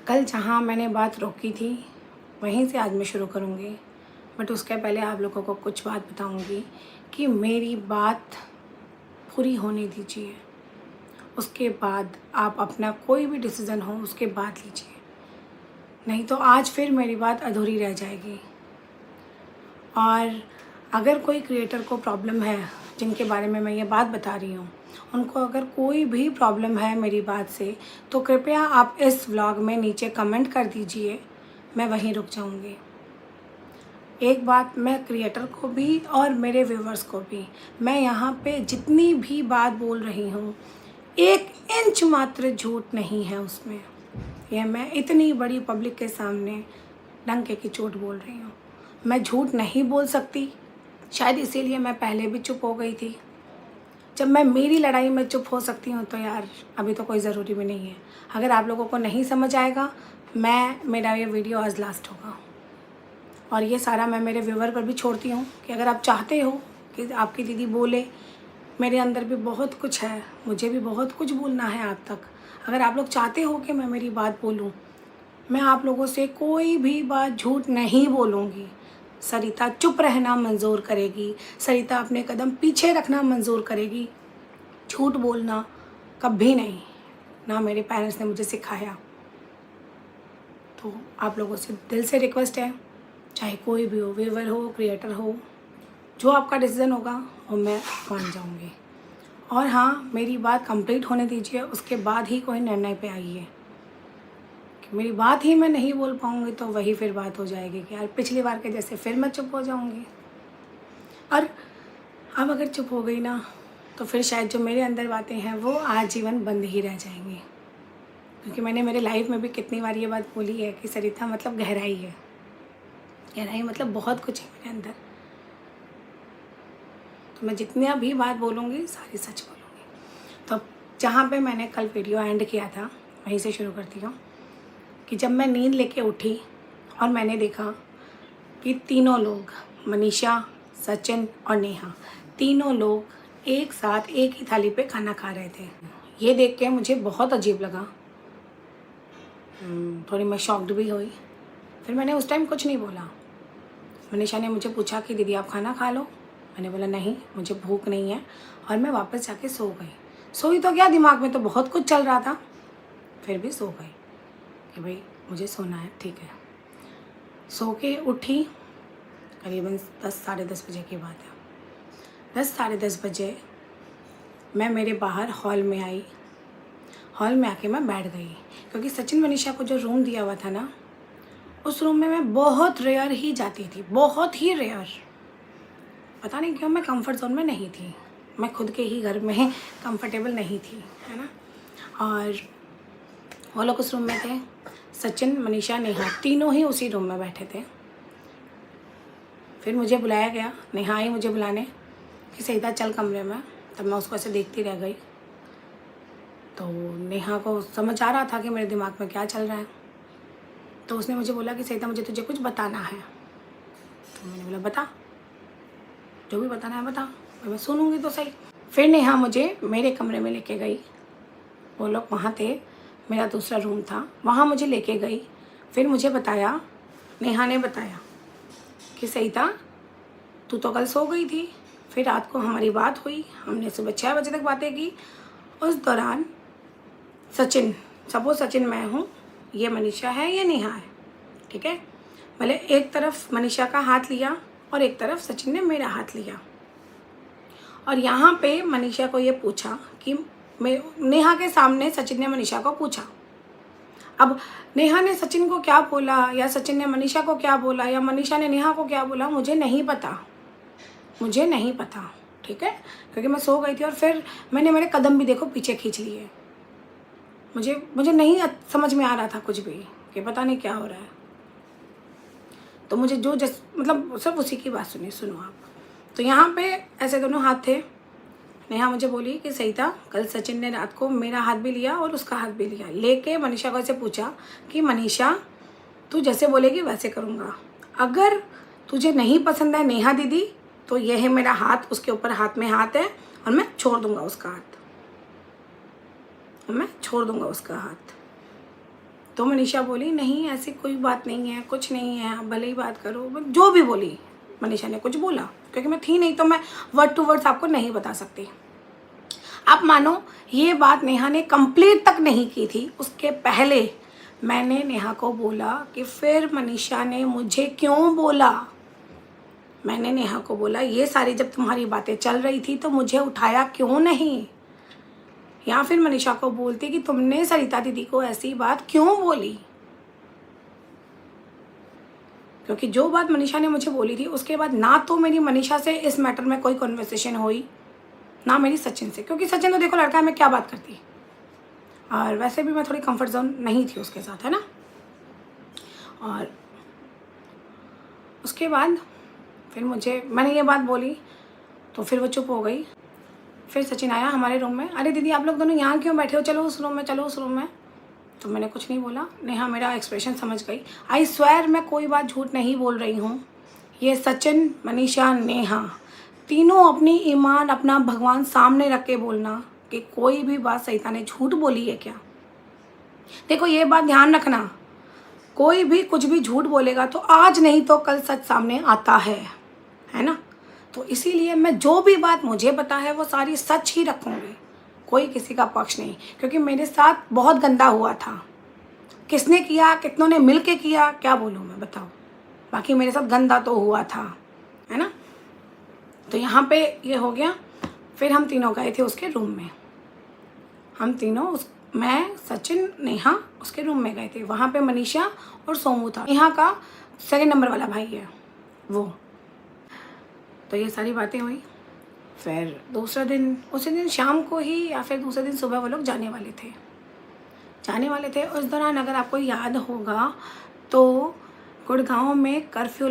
कल जहाँ मैंने बात रोकी थी वहीं से आज मैं शुरू करूँगी, बट उसके पहले आप लोगों को कुछ बात बताऊँगी कि मेरी बात पूरी होने दीजिए। उसके बाद आप अपना कोई भी डिसीज़न हो उसके बाद लीजिए, नहीं तो आज फिर मेरी बात अधूरी रह जाएगी। और अगर कोई क्रिएटर को प्रॉब्लम है, जिनके बारे में मैं ये बात बता रही हूँ, उनको अगर कोई भी प्रॉब्लम है मेरी बात से, तो कृपया आप इस व्लॉग में नीचे कमेंट कर दीजिए, मैं वहीं रुक जाऊँगी। एक बात मैं क्रिएटर को भी और मेरे व्यूवर्स को भी, मैं यहाँ पे जितनी भी बात बोल रही हूँ 1 इंच मात्र झूठ नहीं है उसमें। यह मैं इतनी बड़ी पब्लिक के सामने डंके की चोट बोल रही हूँ। मैं झूठ नहीं बोल सकती, शायद इसीलिए मैं पहले भी चुप हो गई थी। जब मैं मेरी लड़ाई में चुप हो सकती हूँ तो यार अभी तो कोई ज़रूरी भी नहीं है। अगर आप लोगों को नहीं समझ आएगा, मेरा ये वीडियो आज लास्ट होगा। और ये सारा मैं मेरे व्यूवर पर भी छोड़ती हूँ कि अगर आप चाहते हो कि आपकी दीदी बोले, मेरे अंदर भी बहुत कुछ है, मुझे भी बहुत कुछ बोलना है आप तक। अगर आप लोग चाहते हो कि मैं मेरी बात बोलूँ, मैं आप लोगों से कोई भी बात झूठ नहीं बोलूँगी। सरिता चुप रहना मंजूर करेगी, सरिता अपने कदम पीछे रखना मंजूर करेगी। झूठ बोलना कभी नहीं, ना मेरे पेरेंट्स ने मुझे सिखाया। तो आप लोगों से दिल से रिक्वेस्ट है, चाहे कोई भी हो, व्यूवर हो, क्रिएटर हो, जो आपका डिसीज़न होगा वो मैं मान जाऊँगी। और हाँ, मेरी बात कंप्लीट होने दीजिए, उसके बाद ही कोई निर्णय पे आइए। कि मेरी बात ही मैं नहीं बोल पाऊँगी तो वही फिर बात हो जाएगी कि यार पिछली बार के जैसे फिर मैं चुप हो जाऊँगी। और अब अगर चुप हो गई ना, तो फिर शायद जो मेरे अंदर बातें हैं वो आजीवन बंद ही रह जाएंगी। क्योंकि मैंने मेरे लाइफ में भी कितनी बार ये बात बोली है कि सरिता मतलब गहराई है। गहराई मतलब बहुत कुछ है मेरे अंदर। तो मैं जितनी भी बात बोलूँगी सारी सच बोलूँगी। तो जहाँ पे मैंने कल वीडियो एंड किया था वहीं से शुरू करती हूँ कि जब मैं नींद लेके उठी और मैंने देखा कि तीनों लोग, मनीषा, सचिन और नेहा, तीनों लोग एक साथ एक ही थाली पे खाना खा रहे थे। ये देख के मुझे बहुत अजीब लगा, थोड़ी मैं शॉक्ड भी हुई। फिर मैंने उस टाइम कुछ नहीं बोला। मनीषा ने मुझे पूछा कि दीदी आप खाना खा लो। मैंने बोला नहीं, मुझे भूख नहीं है, और मैं वापस जाके सो गई। सोई तो क्या, दिमाग में तो बहुत कुछ चल रहा था, फिर भी सो गई कि भाई मुझे सोना है, ठीक है। सो के उठी, करीबन 10 साढ़े 10 बजे की बात है। 10 साढ़े 10 बजे मैं मेरे बाहर हॉल में आई। हॉल में आके मैं बैठ गई, क्योंकि सचिन मनीषा को जो रूम दिया हुआ था ना, उस रूम में मैं बहुत रेयर ही जाती थी, बहुत ही रेयर। पता नहीं क्यों मैं कंफर्ट जोन में नहीं थी, मैं खुद के ही घर में कंफर्टेबल नहीं थी, है ना। और वो लोग उस रूम में थे, सचिन, मनीषा, नेहा, तीनों ही उसी रूम में बैठे थे। फिर मुझे बुलाया गया, नेहा आई मुझे बुलाने कि सईदा चल कमरे में। तब मैं उसको ऐसे देखती रह गई। तो नेहा को समझ आ रहा था कि मेरे दिमाग में क्या चल रहा है, तो उसने मुझे बोला कि सईदा मुझे तुझे कुछ बताना है। तो मैंने बोला बता, जो भी बताना है बता, मैं सुनूंगी तो सही। फिर नेहा मुझे मेरे कमरे में लेके गई। वो लोग वहाँ थे, मेरा दूसरा रूम था, वहाँ मुझे लेके गई। फिर मुझे बताया, नेहा ने बताया कि सईदा तू तो कल सो गई थी, फिर रात को हमारी बात हुई, हमने सुबह 6 बजे तक बातें की। उस दौरान सचिन, सपोज सचिन मैं हूँ, ये मनीषा है, ये नेहा है, ठीक है। भले एक तरफ मनीषा का हाथ लिया और एक तरफ सचिन ने मेरा हाथ लिया। और यहाँ पे मनीषा को ये पूछा कि नेहा के सामने सचिन ने मनीषा को पूछा। अब नेहा ने सचिन को क्या बोला, या सचिन ने मनीषा को क्या बोला, या मनीषा ने नेहा को क्या बोला, मुझे नहीं पता, मुझे नहीं पता, ठीक है। क्योंकि मैं सो गई थी और फिर मैंने मेरे कदम भी देखो पीछे खींच लिए। मुझे नहीं समझ में आ रहा था कुछ भी कि पता नहीं क्या हो रहा है। तो मुझे जो मतलब सब उसी की बात सुनो आप। तो यहाँ पे ऐसे दोनों हाथ थे। नेहा मुझे बोली कि सईदा कल सचिन ने रात को मेरा हाथ भी लिया और उसका हाथ भी लिया, लेके मनीषा को ऐसे पूछा कि मनीषा तू जैसे बोलेगी वैसे करूँगा, अगर तुझे नहीं पसंद है नेहा दीदी तो यह है मेरा हाथ, उसके ऊपर हाथ में हाथ है और मैं छोड़ दूँगा उसका हाथ, मैं छोड़ दूँगा उसका हाथ। तो मनीषा बोली नहीं ऐसी कोई बात नहीं है, कुछ नहीं है, आप भले ही बात करो, जो भी बोली मनीषा ने कुछ बोला, क्योंकि मैं थी नहीं तो मैं वर्ड टू वर्ड्स आपको नहीं बता सकती। आप मानो ये बात नेहा ने कंप्लीट तक नहीं की थी, उसके पहले मैंने नेहा को बोला कि फिर मनीषा ने मुझे क्यों बोला। मैंने नेहा को बोला ये सारी जब तुम्हारी बातें चल रही थी तो मुझे उठाया क्यों नहीं, या फिर मनीषा को बोलती कि तुमने सरिता दीदी को ऐसी बात क्यों बोली। क्योंकि जो बात मनीषा ने मुझे बोली थी उसके बाद ना तो मेरी मनीषा से इस मैटर में कोई कन्वर्सेशन हुई, ना मेरी सचिन से, क्योंकि सचिन तो देखो लड़का है, मैं क्या बात करती, और वैसे भी मैं थोड़ी कंफर्ट जोन नहीं थी उसके साथ, है ना। और उसके बाद फिर मैंने ये बात बोली तो फिर वो चुप हो गई। फिर सचिन आया हमारे रूम में, अरे दीदी आप लोग दोनों यहाँ क्यों बैठे हो, चलो उस रूम में, चलो उस रूम में। तो मैंने कुछ नहीं बोला, नेहा मेरा एक्सप्रेशन समझ गई। आई स्वेयर मैं कोई बात झूठ नहीं बोल रही हूँ। ये सचिन, मनीषा, नेहा तीनों अपनी ईमान, अपना भगवान सामने रख के बोलना कि कोई भी बात सरिता ने झूठ बोली है क्या। देखो ये बात ध्यान रखना, कोई भी कुछ भी झूठ बोलेगा तो आज नहीं तो कल सच सामने आता है ना। तो इसीलिए मैं जो भी बात मुझे पता है वो सारी सच ही रखूँगी, कोई किसी का पक्ष नहीं, क्योंकि मेरे साथ बहुत गंदा हुआ था। किसने किया, कितनों ने मिल के किया, क्या बोलूँ मैं, बताओ। बाकी मेरे साथ गंदा तो हुआ था, है ना। तो यहाँ पे ये हो गया। फिर हम तीनों गए थे उसके रूम में, हम तीनों मैं, सचिन, नेहा उसके रूम में गए थे। वहाँ पे मनीषा और सोमू था, नेहा का सेकंड नंबर वाला भाई है वो। तो ये सारी बातें हुई। फिर दूसरा दिन, उसी दिन शाम को ही या फिर दूसरे दिन सुबह वो लोग जाने वाले थे। उस दौरान अगर आपको याद होगा तो गुड़गांव में कर्फ्यू